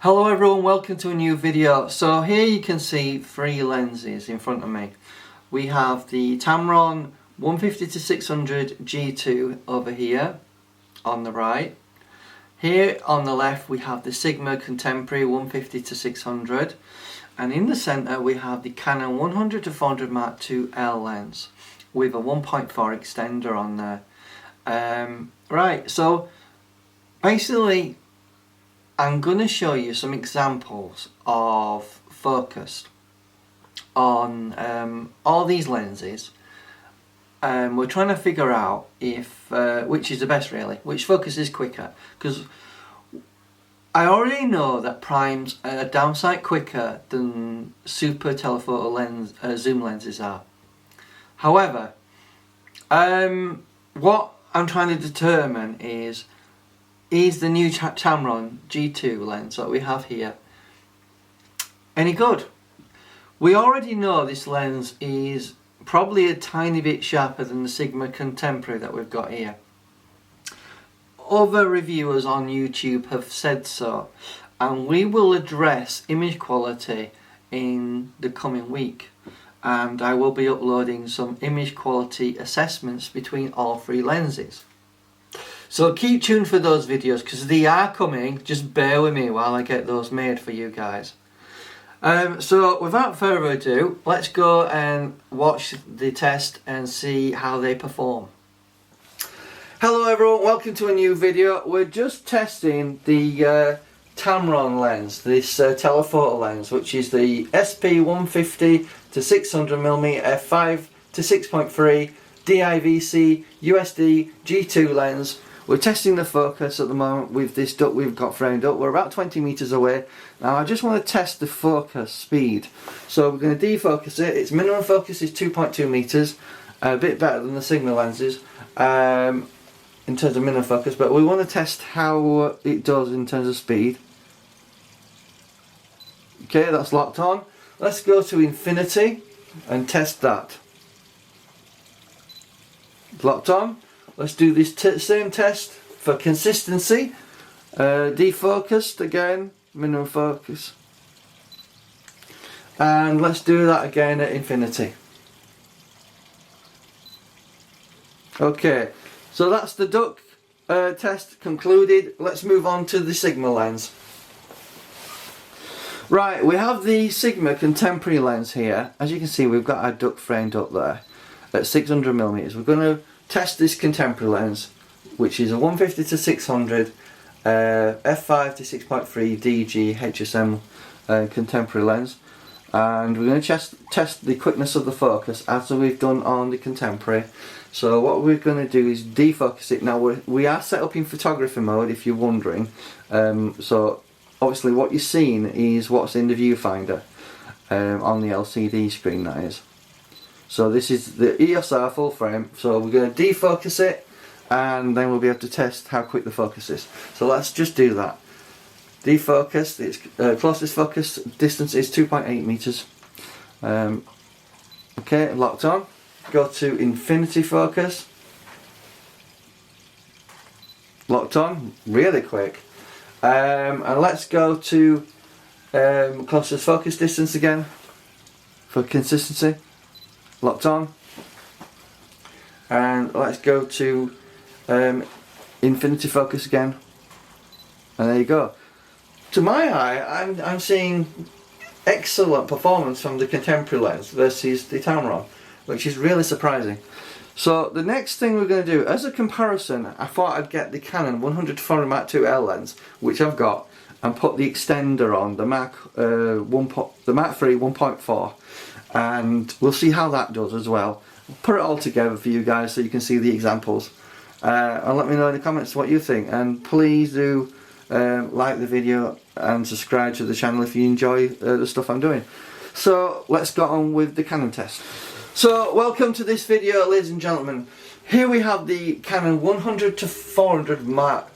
Hello everyone, welcome to a new video. So here you can see three lenses in front of me. We have the Tamron 150-600 G2 over here on the right. Here on the left we have the Sigma Contemporary 150-600, and in the centre we have the Canon 100-400 Mark II L lens with a 1.4 extender on there. Right, so basically I'm going to show you some examples of focus on all these lenses. We're trying to figure out if which is the best, really, which focus is quicker, because I already know that primes are downsight quicker than super telephoto lens zoom lenses are. However, what I'm trying to determine is the new Tamron G2 lens that we have here any good? We already know this lens is probably a tiny bit sharper than the Sigma Contemporary that we've got here. Other reviewers on YouTube have said so, and we will address image quality in the coming week, and I will be uploading some image quality assessments between all three lenses. So keep tuned for those videos because they are coming. Just bear with me while I get those made for you guys. So without further ado, let's go and watch the test and see how they perform. Hello everyone, welcome to a new video. We're just testing the Tamron lens, this telephoto lens, which is the SP 150-600mm f5 to 6.3 DIVC USD G2 lens. We're testing the focus at the moment with this duck we've got framed up. We're about 20 meters away. Now I just want to test the focus speed. So we're going to defocus it. Its minimum focus is 2.2 meters, a bit better than the Sigma lenses in terms of minimum focus, but we want to test how it does in terms of speed. Okay, that's locked on. Let's go to infinity and test that. Locked on. Let's do this same test for consistency. Defocused again, minimum focus. And let's do that again at infinity. Okay, so that's the duck test concluded. Let's move on to the Sigma lens. Right, we have the Sigma Contemporary lens here. As you can see, we've got our duck framed up there at 600mm. We're going to test this Contemporary lens, which is a 150-600 f5 to 6.3 DG HSM Contemporary lens, and we're going to test the quickness of the focus as we've done on the Contemporary. So what we're going to do is defocus it. Now we are set up in photography mode, if you're wondering. So obviously what you're seeing is what's in the viewfinder on the LCD screen, that is. So this is the EOS R full frame, so we're going to defocus it and then we'll be able to test how quick the focus is. So let's just do that. Defocus, its closest focus distance is 2.8 meters. Okay, locked on. Go to infinity focus. Locked on, really quick. And let's go to closest focus distance again for consistency. Locked on, and let's go to infinity focus again, and there you go. To my eye, I'm seeing excellent performance from the Contemporary lens versus the Tamron, which is really surprising. So the next thing we're going to do, as a comparison, I thought I'd get the Canon 100-400 Mark II L lens, which I've got, and put the extender on the Mark III 1.4. And we'll see how that does as well. Put it all together for you guys so you can see the examples, and let me know in the comments what you think, and please do like the video and subscribe to the channel if you enjoy the stuff I'm doing. So let's get on with the Canon test. So welcome to this video, ladies and gentlemen. Here we have the Canon 100-400 Mark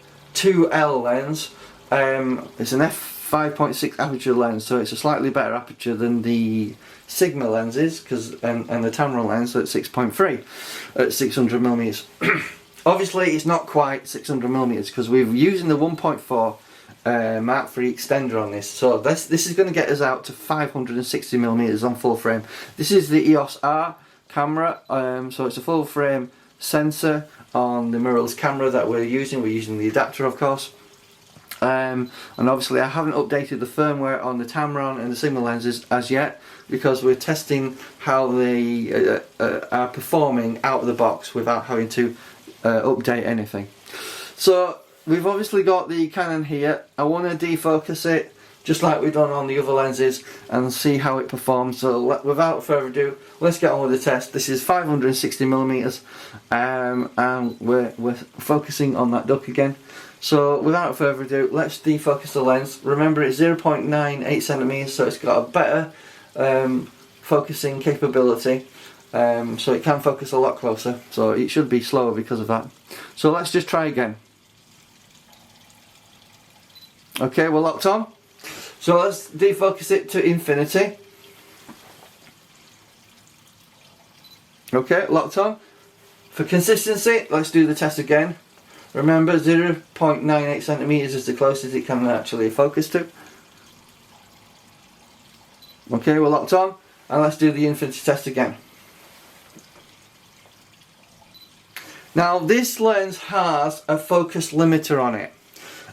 II L lens. It's an f5.6 aperture lens, so it's a slightly better aperture than the Sigma lenses, and the Tamron lens at 6.3 at 600mm. Obviously it's not quite 600mm because we're using the 1.4 Mark III extender on this. So this is going to get us out to 560mm on full frame. This is the EOS R camera, so it's a full frame sensor on the mirrorless camera that we're using. We're using the adapter, of course. And obviously I haven't updated the firmware on the Tamron and the Sigma lenses as yet, because we're testing how they are performing out of the box without having to update anything. So we've obviously got the Canon here. I want to defocus it just like we've done on the other lenses and see how it performs. So without further ado, let's get on with the test. This is 560mm, and we're focusing on that duck again. So without further ado, let's defocus the lens. Remember, it's 0.98cm, so it's got a better focusing capability, so it can focus a lot closer, so it should be slower because of that. So let's just try again. Okay, we're locked on. So let's defocus it to infinity. Okay, locked on. For consistency, let's do the test again. Remember, 0.98cm is the closest it can actually focus to. Okay, we're locked on, and let's do the infinity test again. Now this lens has a focus limiter on it,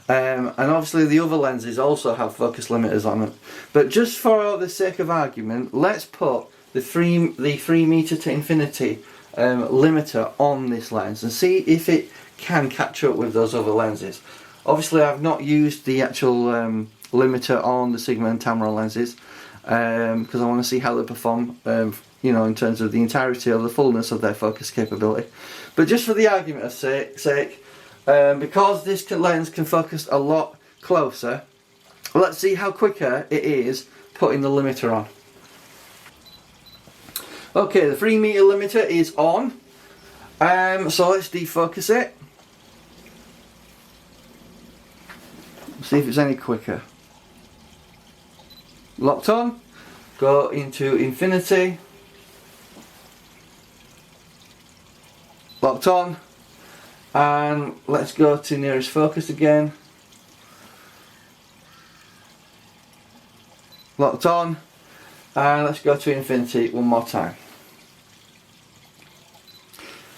and obviously the other lenses also have focus limiters on it. But just for the sake of argument, let's put the 3 meter to infinity limiter on this lens and see if it can catch up with those other lenses. Obviously I've not used the actual limiter on the Sigma and Tamron lenses, because I want to see how they perform, you know, in terms of the entirety or the fullness of their focus capability. But just for the argument's sake, because this lens can focus a lot closer, let's see how quicker it is putting the limiter on. Okay, the 3 meter limiter is on, so let's defocus it. See if it's any quicker. Locked on, go into infinity, locked on, and let's go to nearest focus again, locked on, and let's go to infinity one more time.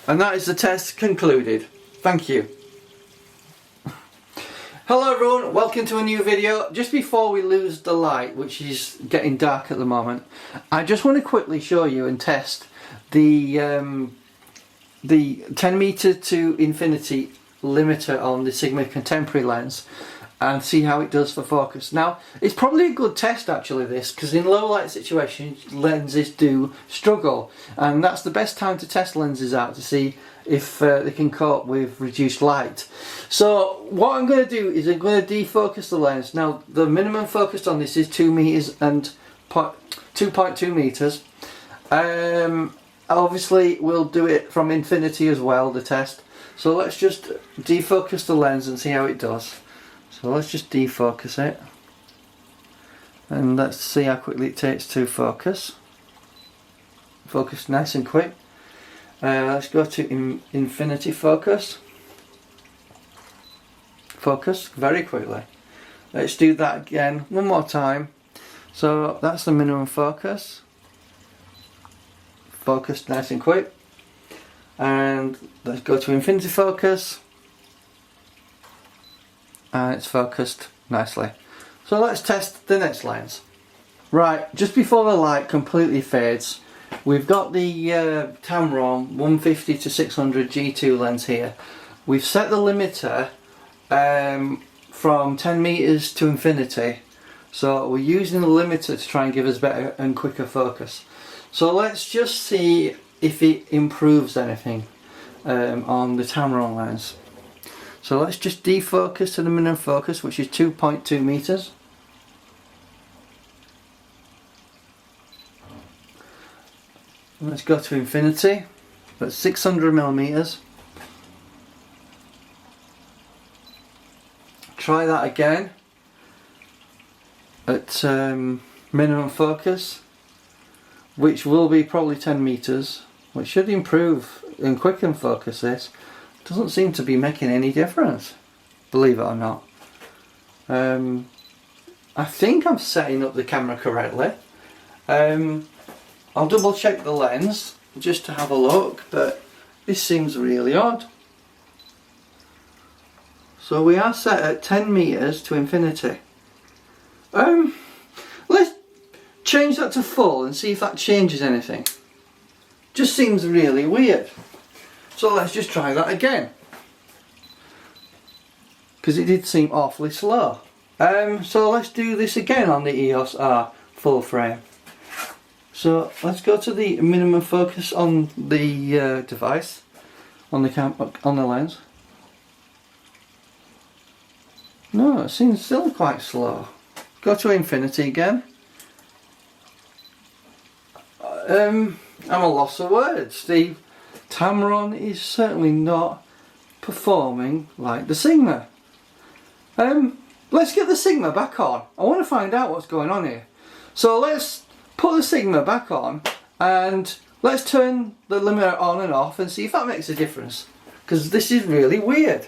And that is the test concluded. Thank you. Hello everyone, welcome to a new video. Just before we lose the light, which is getting dark at the moment, I just want to quickly show you and test the 10 meter to infinity limiter on the Sigma contemporary lens and see how it does for focus. Now, it's probably a good test actually this, because in low light situations lenses do struggle, and that's the best time to test lenses out to see if they can cope with reduced light. So what I'm going to do is I'm going to defocus the lens. Now the minimum focus on this is 2 meters and 2.2 meters. Obviously we'll do it from infinity as well, the test. So let's just defocus the lens and see how it does. So let's just defocus it, and let's see how quickly it takes to focus. Focus nice and quick. Let's go to infinity focus. Focus very quickly. Let's do that again one more time. So that's the minimum focus. Focus nice and quick. And let's go to infinity focus. And it's focused nicely. So let's test the next lens. Right, just before the light completely fades, we've got the Tamron 150 to 600 G2 lens here. We've set the limiter from 10 meters to infinity, so we're using the limiter to try and give us better and quicker focus. So let's just see if it improves anything on the Tamron lens. So let's just defocus to the minimum focus, which is 2.2 meters. Let's go to infinity, that's 600 millimeters. Try that again at minimum focus, which will be probably 10 meters, which should improve and quicken focus. This doesn't seem to be making any difference, believe it or not. I think I'm setting up the camera correctly. I'll double check the lens just to have a look, but this seems really odd. So we are set at 10 meters to infinity. Let's change that to full and see if that changes anything. Just seems really weird. So let's just try that again, because it did seem awfully slow. So let's do this again on the EOS R full frame. So let's go to the minimum focus on the device, on the lens. No, it seems still quite slow. Go to infinity again. I'm a loss of words. The Tamron is certainly not performing like the Sigma. Let's get the Sigma back on. I want to find out what's going on here. So let's put the Sigma back on and let's turn the limiter on and off and see if that makes a difference, because this is really weird.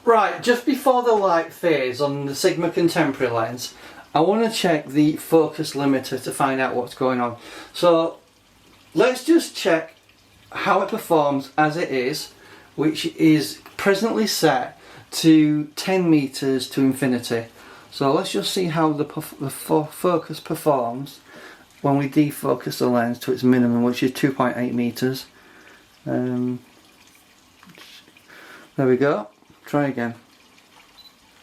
Right, just before the light fades on the Sigma contemporary lens, I want to check the focus limiter to find out what's going on. So let's just check how it performs as it is, which is presently set to 10 meters to infinity. So let's just see how the focus performs when we defocus the lens to its minimum, which is 2.8 meters. There we go. Try again.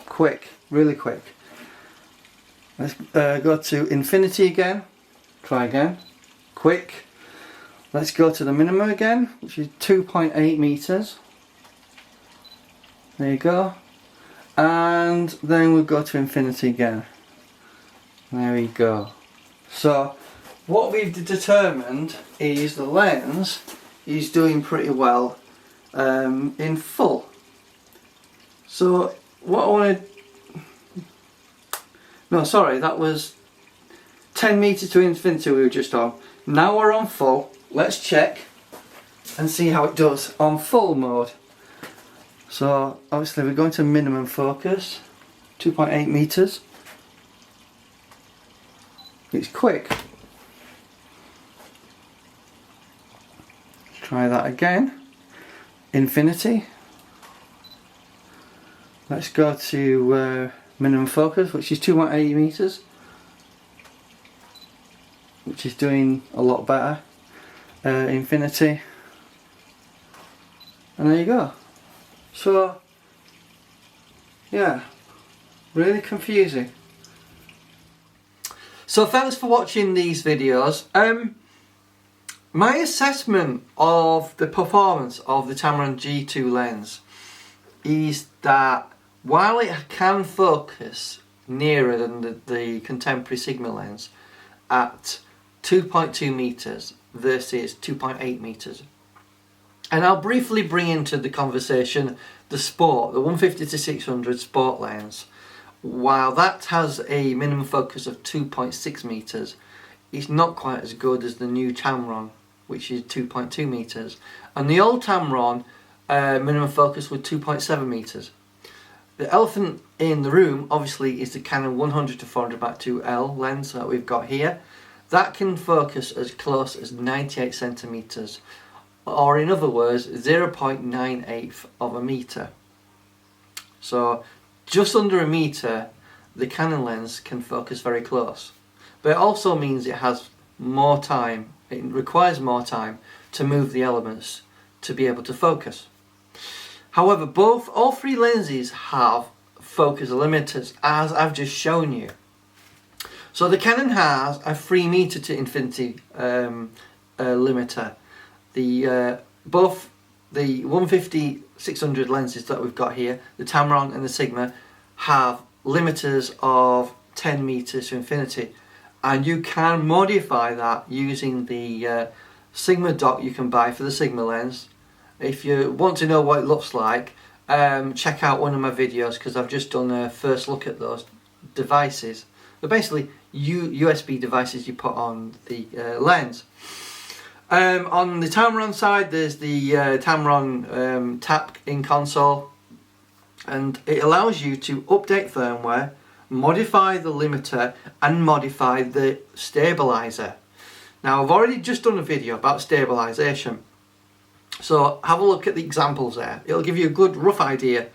Quick, really quick. Let's go to infinity again. Try again. Quick. Let's go to the minimum again, which is 2.8 meters. There you go. And then we'll go to infinity again. There we go. So what we've determined is the lens is doing pretty well in full. So what I wanted, no sorry, that was 10 meters to infinity we were just on. Now we're on full. Let's check and see how it does on full mode. So obviously we're going to minimum focus, 2.8 meters. It's quick. Let's try that again. Infinity. Let's go to minimum focus, which is 2.8 meters, which is doing a lot better. Infinity, and there you go. So yeah, really confusing. So thanks for watching these videos. My assessment of the performance of the Tamron G2 lens is that while it can focus nearer than the contemporary Sigma lens at 2.2 meters versus 2.8 meters, and I'll briefly bring into the conversation the 150 to 600 sport lens. While that has a minimum focus of 2.6 meters, it's not quite as good as the new Tamron, which is 2.2 meters, and the old Tamron minimum focus was 2.7 meters. The elephant in the room obviously is the Canon 100 to 400 2L lens that we've got here. That can focus as close as 98 centimeters, or in other words 0.98 of a meter. So just under a meter the Canon lens can focus very close, but it also means it has more time, it requires more time to move the elements to be able to focus. However, all three lenses have focus limiters, as I've just shown you. So the Canon has a 3 meter to infinity limiter. Both the 150-600 lenses that we've got here, the Tamron and the Sigma, have limiters of 10 meters to infinity, and you can modify that using the Sigma dock you can buy for the Sigma lens. If you want to know what it looks like, check out one of my videos, because I've just done a first look at those devices. They're basically USB devices you put on the lens. On the Tamron side, there's the Tamron tap in console. and it allows you to update firmware, modify the limiter, and modify the stabilizer. Now, I've already just done a video about stabilization, so have a look at the examples there. It'll give you a good rough idea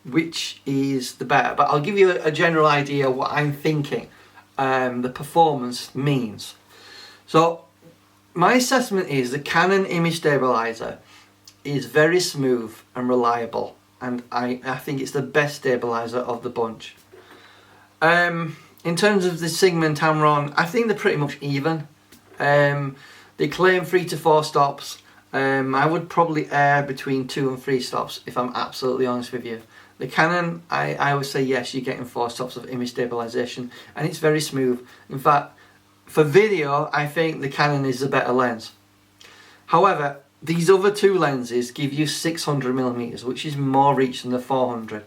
which is the better, but I'll give you a general idea of what I'm thinking the performance means. So my assessment is the Canon image stabilizer is very smooth and reliable, and I think it's the best stabilizer of the bunch. In terms of the Sigma and Tamron, I think they're pretty much even. They claim 3 to 4 stops. I would probably err between 2 and 3 stops, if I'm absolutely honest with you. The Canon, I would say yes, you're getting 4 stops of image stabilization, and it's very smooth. In fact, for video, I think the Canon is the better lens. However, these other 2 lenses give you 600mm, which is more reach than the 400.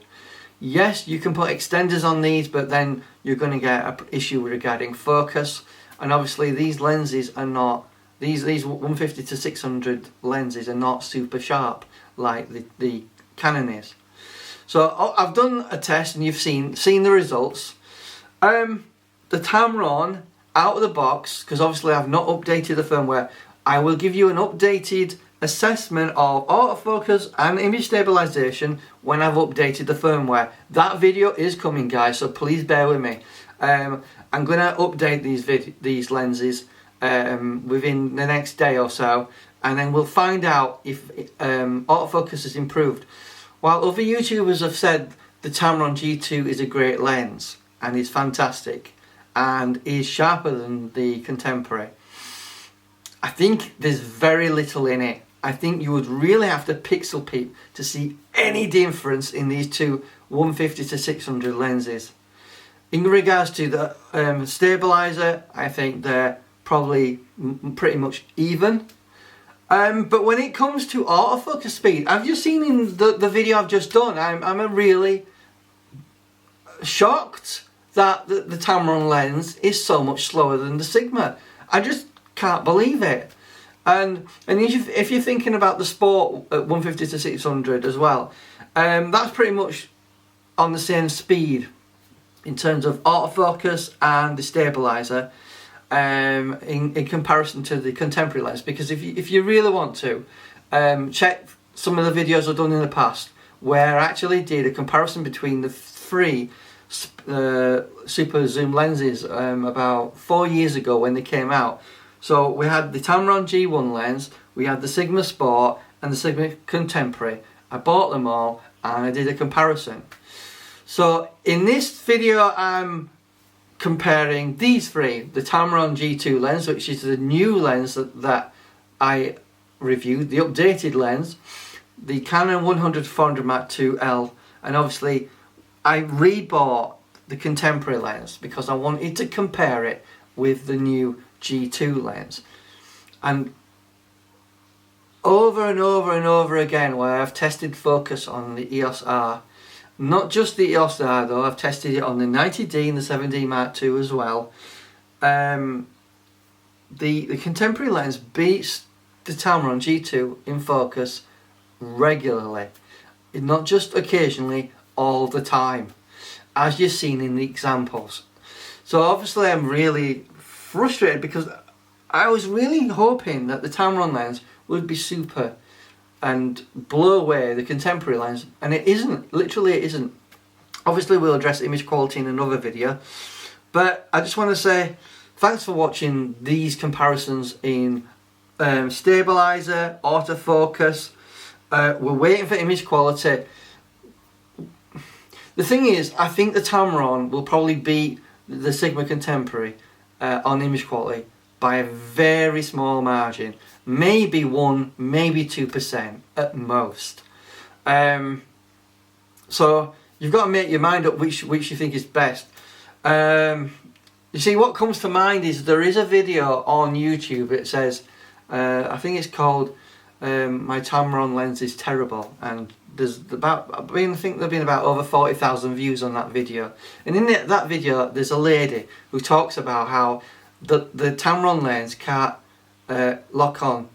Yes, you can put extenders on these, but then you're going to get an issue regarding focus. And obviously these lenses are not, these 150 to 600 lenses are not super sharp like the Canon is. So I've done a test and you've seen the results. The Tamron out of the box, because obviously I've not updated the firmware, I will give you an updated assessment of autofocus and image stabilization when I've updated the firmware. That video is coming, guys, so please bear with me. I'm going to update these lenses within the next day or so, and then we'll find out if autofocus has improved. While other YouTubers have said the Tamron G2 is a great lens and is fantastic and is sharper than the contemporary, I think there's very little in it. I think you would really have to pixel peep to see any difference in these two 150 to 600 lenses. In regards to the stabilizer, I think they're probably pretty much even. But when it comes to autofocus speed, I've just seen in the video I've just done, I'm really shocked that the Tamron lens is so much slower than the Sigma. I just can't believe it. And if you're thinking about the Sport at 150 to 600 as well, that's pretty much on the same speed in terms of autofocus and the stabilizer in comparison to the contemporary lens. Because if you really want to, check some of the videos I've done in the past where I actually did a comparison between the 3 super zoom lenses about 4 years ago when they came out. So we had the Tamron G1 lens, we had the Sigma Sport and the Sigma Contemporary. I bought them all and I did a comparison. So in this video I'm comparing these 3, the Tamron G2 lens, which is the new lens that I reviewed, the updated lens, the Canon 100-400 Mark II L, and obviously I rebought the contemporary lens because I wanted to compare it with the new G2 lens. And over and over and over again where I've tested focus on the EOS R, not just the EOS R though, I've tested it on the 90D and the 7D Mark II as well, the contemporary lens beats the Tamron G2 in focus regularly, not just occasionally, all the time, as you've seen in the examples. So obviously I'm really frustrated because I was really hoping that the Tamron lens would be super and blow away the contemporary lens, and it isn't. Literally it isn't. Obviously we'll address image quality in another video, but I just want to say thanks for watching these comparisons in stabilizer, autofocus. We're waiting for image quality. The thing is, I think the Tamron will probably beat the Sigma Contemporary on image quality by a very small margin, maybe 1, maybe 2% at most. So you've got to make your mind up which you think is best. You see, what comes to mind is there is a video on YouTube. It says, I think it's called "My Tamron Lens is Terrible," and there's I think there've been about over 40,000 views on that video. And in that video, there's a lady who talks about how the Tamron lens can't lock on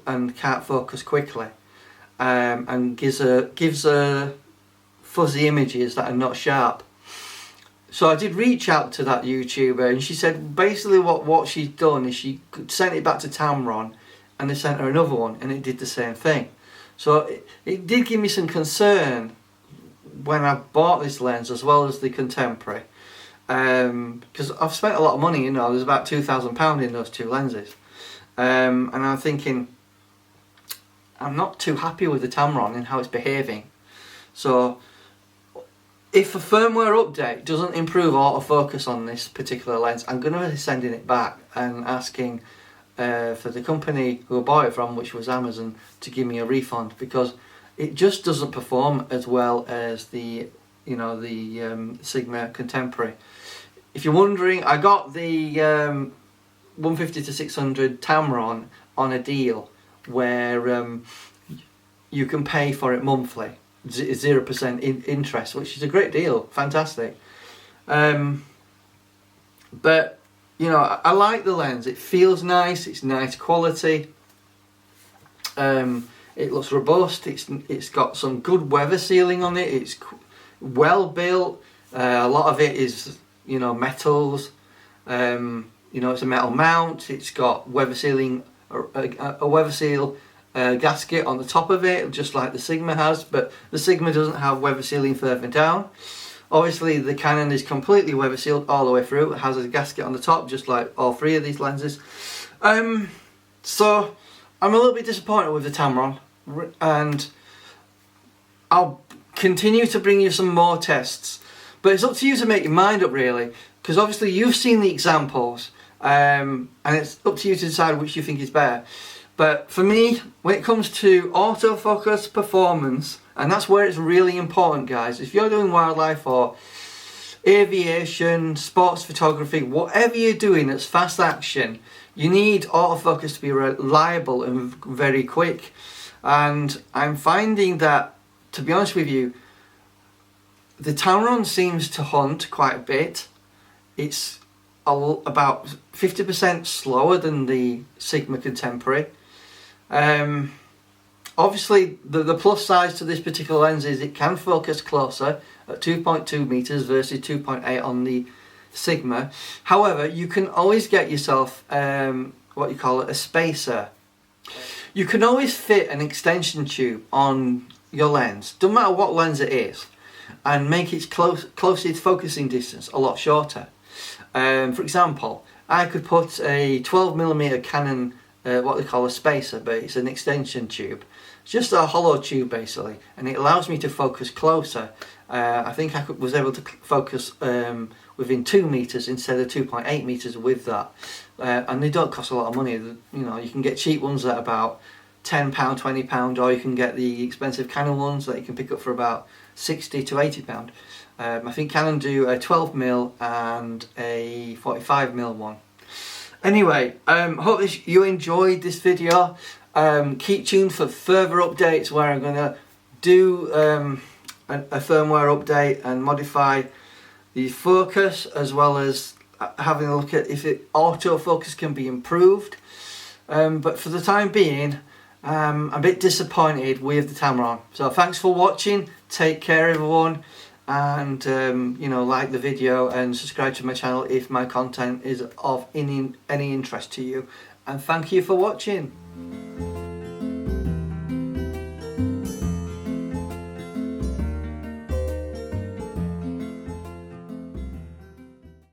and can't focus quickly, and gives a fuzzy images that are not sharp. So I did reach out to that YouTuber, and she said basically what she's done is she sent it back to Tamron, and they sent her another one, and it did the same thing. So it did give me some concern when I bought this lens, as well as the contemporary, because I've spent a lot of money. You know, there's about £2,000 in those two lenses, and I'm thinking I'm not too happy with the Tamron and how it's behaving. So if a firmware update doesn't improve autofocus on this particular lens, I'm going to be sending it back and asking for the company who I bought it from, which was Amazon, to give me a refund, because it just doesn't perform as well as the Sigma Contemporary. If you're wondering, I got the 150 to 600 Tamron on a deal where you can pay for it monthly, 0% interest, which is a great deal, fantastic. But you know, I like the lens. It feels nice. It's nice quality. It looks robust. It's got some good weather sealing on it. It's well built. A lot of it is, you know, metals. You know, it's a metal mount. It's got weather sealing, a weather seal gasket on the top of it, just like the Sigma has. But the Sigma doesn't have weather sealing further down. Obviously, the Canon is completely weather sealed all the way through. It has a gasket on the top, just like all three of these lenses. So I'm a little bit disappointed with the Tamron, and I'll continue to bring you some more tests. But it's up to you to make your mind up, really, because obviously you've seen the examples, and it's up to you to decide which you think is better. But for me, when it comes to autofocus performance, and that's where it's really important, guys. If you're doing wildlife or aviation, sports photography, whatever you're doing that's fast action, you need autofocus to be reliable and very quick. And I'm finding that, to be honest with you, the Tamron seems to hunt quite a bit. It's about 50% slower than the Sigma Contemporary. Obviously, the plus side to this particular lens is it can focus closer at 2.2 meters versus 2.8 on the Sigma. However, you can always get yourself what you call it, a spacer. You can always fit an extension tube on your lens, doesn't matter what lens it is, and make its closest focusing distance a lot shorter. For example, I could put a 12mm Canon, what they call a spacer, but it's an extension tube. It's just a hollow tube basically, and it allows me to focus closer. I think I was able to focus within 2 meters instead of 2.8 meters with that. And they don't cost a lot of money. You know, you can get cheap ones at about £10, £20, or you can get the expensive Canon ones that you can pick up for about £60 to £80. I think Canon do a 12mm and a 45mm one. Anyway, hope you enjoyed this video. Keep tuned for further updates where I'm going to do a firmware update and modify the focus, as well as having a look at if autofocus can be improved. But for the time being, I'm a bit disappointed with the Tamron. So thanks for watching, take care everyone, and you know, like the video and subscribe to my channel if my content is of any interest to you, and thank you for watching.